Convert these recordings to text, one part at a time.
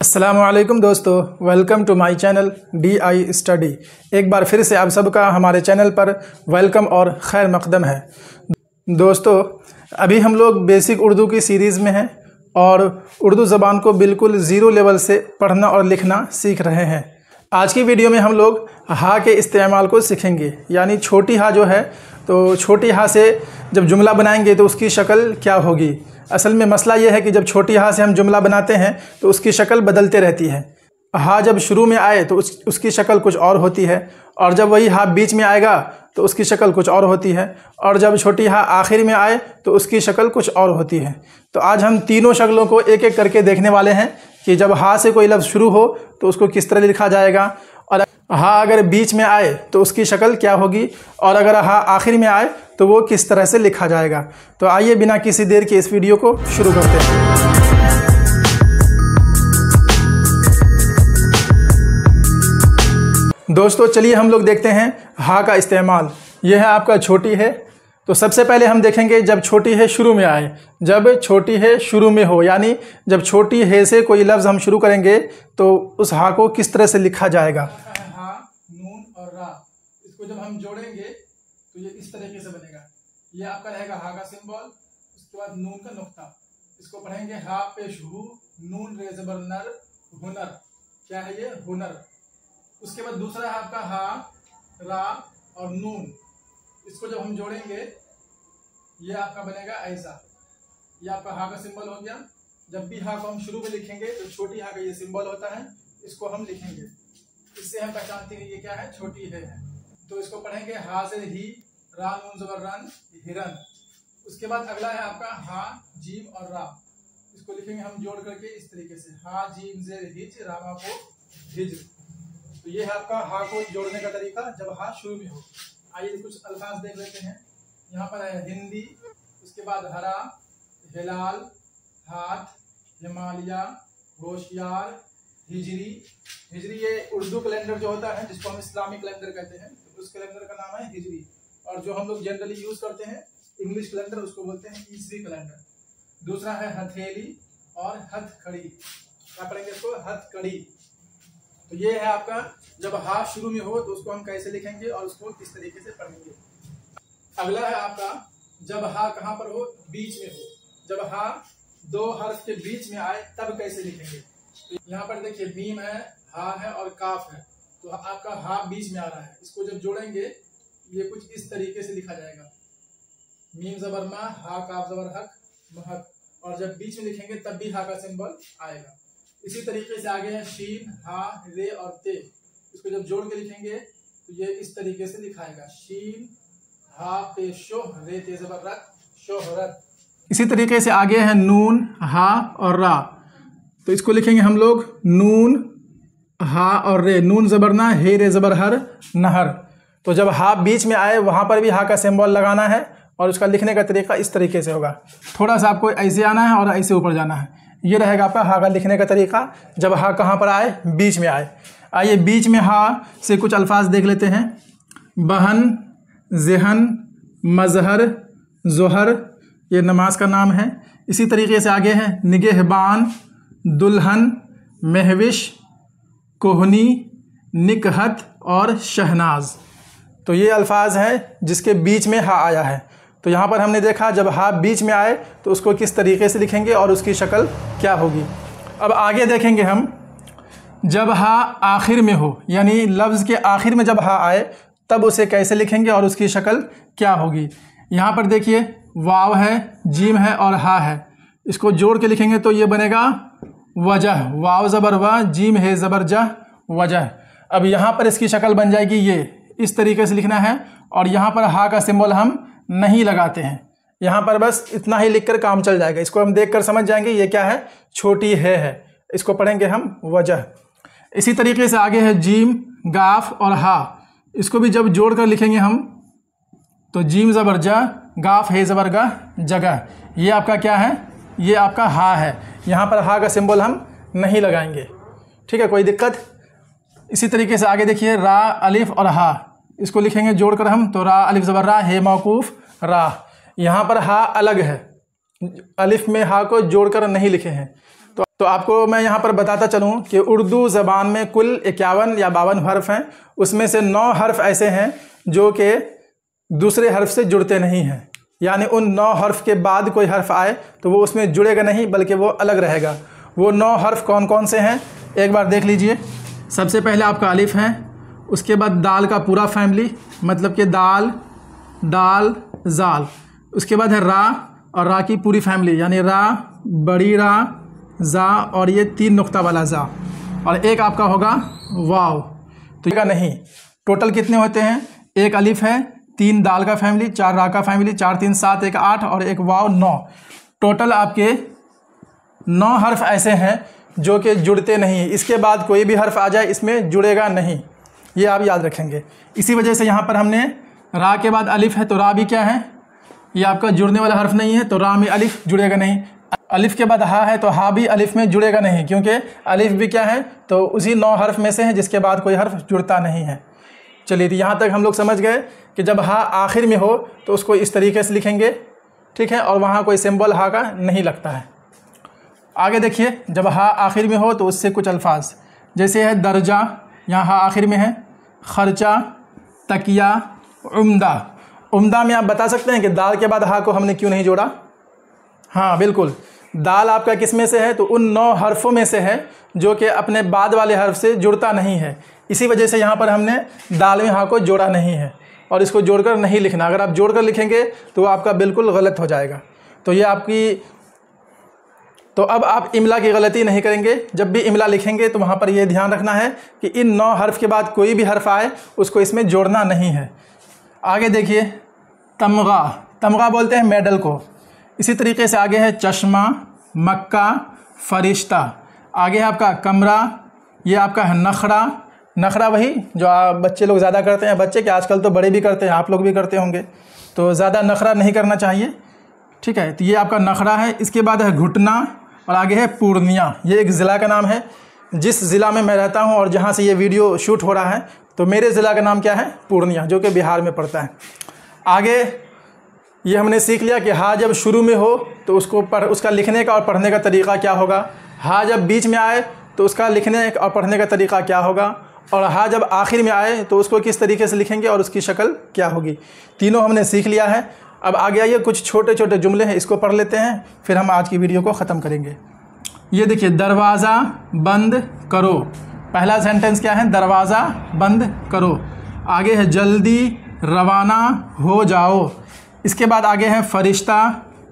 अस्सलामुअलैकुम दोस्तों, welcome to my channel DI study. एक बार फिर से आप सबका हमारे चैनल पर वेलकम और खैर मकदम है। दोस्तों, अभी हम लोग बेसिक उर्दू की सीरीज़ में हैं और उर्दू ज़बान को बिल्कुल ज़ीरो लेवल से पढ़ना और लिखना सीख रहे हैं। आज की वीडियो में हम लोग हा के इस्तेमाल को सीखेंगे, यानी छोटी हा जो है, तो छोटी हा से जब जुमला बनाएंगे तो उसकी शक्ल क्या होगी। असल में मसला ये है कि जब छोटी हा से हम जुमला बनाते हैं तो उसकी शक्ल बदलते रहती है। हा जब शुरू में आए तो उसकी शक्ल कुछ और होती है, और जब वही हा बीच में आएगा तो उसकी शक्ल कुछ और होती है, और जब छोटी हा आखिर में आए तो उसकी शक्ल कुछ और होती है। तो आज हम तीनों शक्लों को एक एक करके देखने वाले हैं कि जब हा से कोई लफ्ज़ शुरू हो तो उसको किस तरह लिखा जाएगा, और हा अगर बीच में आए तो उसकी शक्ल क्या होगी, और अगर हा आखिर में आए तो वो किस तरह से लिखा जाएगा। तो आइए बिना किसी देर के इस वीडियो को शुरू करते हैं। दोस्तों चलिए हम लोग देखते हैं हा का इस्तेमाल। यह है आपका छोटी है। तो सबसे पहले हम देखेंगे जब छोटी है शुरू में आए। जब छोटी है शुरू में हो, यानी जब छोटी है से कोई लफ्ज़ हम शुरू करेंगे तो उस हा को किस तरह से लिखा जाएगा। हा, नून और रा, इसको जब हम जोड़ेंगे तो ये इस तरीके से बनेगा। ये आपका रहेगा हा का सिंबल, उसके बाद नून का नुक्ता। इसको पढ़ेंगे हा पेश हु, नून रे ज़बर नर, हुनर। क्या है ये? हुनर। उसके बाद दूसरा है आपका हा, रा और नून। इसको जब हम जोड़ेंगे ये आपका बनेगा ऐसा। ये आपका हा का सिंबल हो गया। जब भी हा को हम शुरू में लिखेंगे तो छोटी हा का ये सिंबल होता है, इसको हम लिखेंगे। इससे हम पहचानते हैं ये क्या है, छोटी है। तो इसको पढ़ेंगे हा से ही, रा नून ज़बर रन, हिरन। उसके बाद अगला है आपका हा, जीम और रा। इसको लिखेंगे हम जोड़ करके इस तरीके से, हा जीम जेर हिज, रामा को हिज। तो ये है आपका हा को जोड़ने का तरीका जब हा शुरू में हो। आइए कुछ अल्फाज देख लेते हैं। यहाँ पर है हिंदी, उसके बाद हरा, हिलाल, हाथ, हिमालय, होशियार, हिजरी। हिजरी ये उर्दू कैलेंडर जो होता है, जिसको हम इस्लामिक कैलेंडर कहते हैं, तो उस कैलेंडर का नाम है हिजरी। और जो हम लोग जनरली यूज करते हैं इंग्लिश कैलेंडर, उसको बोलते हैं ईसवी कैलेंडर। दूसरा है हथेली और हथकड़ी। क्या पढ़ेंगे इसको? हथकड़ी। तो ये है आपका जब हा शुरू में हो तो उसको हम कैसे लिखेंगे और उसको किस तरीके से पढ़ेंगे। अगला है आपका जब हा कहाँ पर हो? बीच में हो। जब हा दो हर्फ के बीच में आए तब कैसे लिखेंगे। तो यहाँ पर देखिए मीम है, हा है और काफ है। तो आपका हा बीच में आ रहा है, इसको जब जोड़ेंगे ये कुछ इस तरीके से लिखा जाएगा। मीम ज़बर मा, हा काफ ज़बर हक, महक। और जब बीच में लिखेंगे तब भी हा का सिंबल आएगा। इसी तरीके से आगे है शीन, हा, रे और ते। इसको जब जोड़ के लिखेंगे तो ये इस तरीके से लिखाएगा, शीन, हा पे शोह, रे ते ज़बर रत, शोहरत। इसी तरीके से आगे है नून, हा और रा। तो इसको लिखेंगे हम लोग नून, हा और रे, नून ज़बर ना, हे रे ज़बर हर, नहर। तो जब हा बीच में आए वहाँ पर भी हा का सिंबल लगाना है, और उसका लिखने का तरीका इस तरीके से होगा। थोड़ा सा आपको ऐसे आना है और ऐसे ऊपर जाना है। ये रहेगा आपका हा का लिखने का तरीका जब हा कहाँ पर आए? बीच में आए। आइए बीच में हा से कुछ अल्फाज देख लेते हैं। बहन, ज़हन, मज़हर, ज़ोहर, ये नमाज का नाम है। इसी तरीके से आगे है निगहबान, दुल्हन, महविश, कोहनी, निकहत और शहनाज। तो ये अल्फाज हैं जिसके बीच में हा आया है। तो यहाँ पर हमने देखा जब हा बीच में आए तो उसको किस तरीके से लिखेंगे और उसकी शक्ल क्या होगी। अब आगे देखेंगे हम जब हा आखिर में हो, यानी लफ्ज़ के आखिर में जब हा आए तब उसे कैसे लिखेंगे और उसकी शक्ल क्या होगी। यहाँ पर देखिए वाव है, जीम है और हा है। इसको जोड़ के लिखेंगे तो ये बनेगा वजह, वाव ज़बर व, जीम है ज़बर जह, वजह। अब यहाँ पर इसकी शक्ल बन जाएगी, ये इस तरीके से लिखना है। और यहाँ पर हा का सिंबल हम नहीं लगाते हैं, यहाँ पर बस इतना ही लिखकर काम चल जाएगा। इसको हम देखकर समझ जाएंगे ये क्या है, छोटी है। इसको पढ़ेंगे हम वजह। इसी तरीके से आगे है जीम, गाफ और हा। इसको भी जब जोड़ कर लिखेंगे हम तो जीम ज़बर जा, गाफ है ज़बर गा, जगह। ये आपका क्या है? ये आपका हा है। यहाँ पर हा का सिंबल हम नहीं लगाएंगे, ठीक है, कोई दिक्कत। इसी तरीके से आगे देखिए रा, अलिफ और हा। इसको लिखेंगे जोड़कर हम तो रा अलिफ ज़बर रा, हे मौकूफ़ रा। यहाँ पर हा अलग है, अलिफ में हा को जोड़कर नहीं लिखे हैं। तो आपको मैं यहाँ पर बताता चलूँ कि उर्दू ज़बान में कुल 51 या 52 हर्फ हैं। उसमें से 9 हर्फ ऐसे हैं जो कि दूसरे हर्फ से जुड़ते नहीं हैं, यानी उन 9 हर्फ के बाद कोई हर्फ आए तो वो उसमें जुड़ेगा नहीं, बल्कि वो अलग रहेगा। वो 9 हर्फ कौन कौन से हैं एक बार देख लीजिए। सबसे पहले आपका अलिफ है, उसके बाद दाल का पूरा फैमिली, मतलब कि दाल, दाल, जाल। उसके बाद है रा, और रा की पूरी फैमिली, यानी रा, बड़ी रा, जा, और ये 3 नुक्ता वाला जा, और एक आपका होगा वाव। तो ये नहीं, टोटल कितने होते हैं? एक अलिफ है, 3 दाल का फैमिली, 4 रा का फैमिली, 4 3 7, 1 8, और एक वाव 9। टोटल आपके 9 हर्फ ऐसे हैं जो कि जुड़ते नहीं। इसके बाद कोई भी हर्फ आ जाए इसमें जुड़ेगा नहीं, ये आप याद रखेंगे। इसी वजह से यहाँ पर हमने रा के बाद अलिफ है तो रा भी क्या है, ये आपका जुड़ने वाला हर्फ नहीं है, तो रा में अलिफ जुड़ेगा नहीं। अलिफ के बाद हा है तो हा भी अलिफ में जुड़ेगा नहीं, क्योंकि अलिफ भी क्या है, तो उसी 9 हर्फ में से है जिसके बाद कोई हर्फ जुड़ता नहीं है। चलिए, तो यहाँ तक हम लोग समझ गए कि जब हा आखिर में हो तो उसको इस तरीके से लिखेंगे, ठीक है, और वहाँ कोई सिंबल हा का नहीं लगता है। आगे देखिए, जब हा आखिर में हो तो उससे कुछ अल्फाज जैसे है दर्जा, यहाँ हा आखिर में है, खर्चा, तकिया, उम्दा। उम्दा में आप बता सकते हैं कि दाल के बाद हा को हमने क्यों नहीं जोड़ा? हाँ बिल्कुल, दाल आपका किस में से है, तो उन 9 हर्फों में से है जो कि अपने बाद वाले हर्फ से जुड़ता नहीं है। इसी वजह से यहाँ पर हमने दाल में हा को जोड़ा नहीं है, और इसको जोड़कर नहीं लिखना। अगर आप जोड़कर लिखेंगे तो वो आपका बिल्कुल गलत हो जाएगा। तो ये आपकी, तो अब आप इमला की गलती नहीं करेंगे। जब भी इमला लिखेंगे तो वहाँ पर यह ध्यान रखना है कि इन 9 हर्फ के बाद कोई भी हर्फ आए उसको इसमें जोड़ना नहीं है। आगे देखिए, तमगा, तमगा बोलते हैं मेडल को। इसी तरीके से आगे है चश्मा, मक्का, फरिश्ता। आगे है आपका कमरा, ये आपका है नखरा। नखरा वही जो बच्चे लोग ज़्यादा करते हैं, बच्चे के आजकल तो बड़े भी करते हैं, आप लोग भी करते होंगे, तो ज़्यादा नखरा नहीं करना चाहिए, ठीक है। तो ये आपका नखरा है। इसके बाद है घुटना, और आगे है पूर्णिया। ये एक ज़िला का नाम है। जिस ज़िला में मैं रहता हूँ और जहाँ से ये वीडियो शूट हो रहा है, तो मेरे ज़िला का नाम क्या है? पूर्णिया, जो कि बिहार में पड़ता है। आगे ये हमने सीख लिया कि हा जब शुरू में हो तो उसका लिखने का और पढ़ने का तरीक़ा क्या होगा। हा जब बीच में आए तो उसका लिखने और पढ़ने का तरीक़ा क्या होगा, और हा जब आखिर में आए तो उसको किस तरीके से लिखेंगे और उसकी शक्ल क्या होगी। तीनों हमने सीख लिया है। अब आगे आइए, कुछ छोटे छोटे जुमले हैं, इसको पढ़ लेते हैं, फिर हम आज की वीडियो को ख़त्म करेंगे। ये देखिए, दरवाज़ा बंद करो। पहला सेंटेंस क्या है? दरवाज़ा बंद करो। आगे है जल्दी रवाना हो जाओ। इसके बाद आगे है फरिश्ता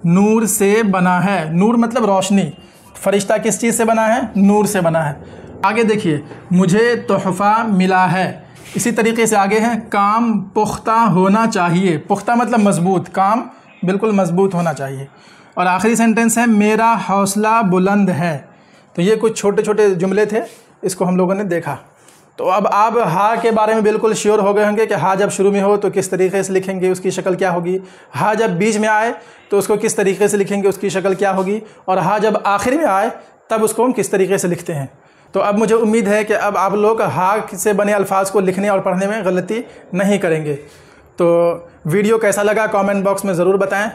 नूर से बना है। नूर मतलब रोशनी। फरिश्ता किस चीज़ से बना है? नूर से बना है। आगे देखिए, मुझे तोहफ़ा मिला है। इसी तरीके से आगे है काम पुख्ता होना चाहिए। पुख्ता मतलब मजबूत, काम बिल्कुल मजबूत होना चाहिए। और आखिरी सेंटेंस है मेरा हौसला बुलंद है। तो ये कुछ छोटे छोटे जुमले थे, इसको हम लोगों ने देखा। तो अब आप हा के बारे में बिल्कुल श्योर हो गए होंगे कि हा जब शुरू में हो तो किस तरीके से लिखेंगे, उसकी शक्ल क्या होगी। हा जब बीच में आए तो उसको किस तरीके से लिखेंगे, उसकी शक्ल क्या होगी। और हा जब आखिर में आए तब उसको हम किस तरीके से लिखते हैं। तो अब मुझे उम्मीद है कि अब आप लोग हा से बने अल्फाज को लिखने और पढ़ने में गलती नहीं करेंगे। तो वीडियो कैसा लगा कमेंट बॉक्स में ज़रूर बताएं।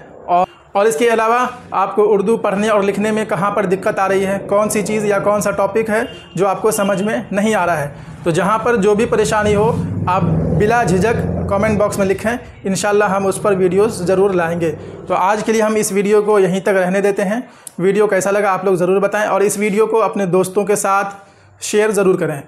और इसके अलावा आपको उर्दू पढ़ने और लिखने में कहाँ पर दिक्कत आ रही है, कौन सी चीज़ या कौन सा टॉपिक है जो आपको समझ में नहीं आ रहा है, तो जहाँ पर जो भी परेशानी हो आप बिला झिझक कमेंट बॉक्स में लिखें। इंशाल्लाह हम उस पर वीडियोस ज़रूर लाएंगे। तो आज के लिए हम इस वीडियो को यहीं तक रहने देते हैं। वीडियो कैसा लगा आप लोग ज़रूर बताएं, और इस वीडियो को अपने दोस्तों के साथ शेयर ज़रूर करें।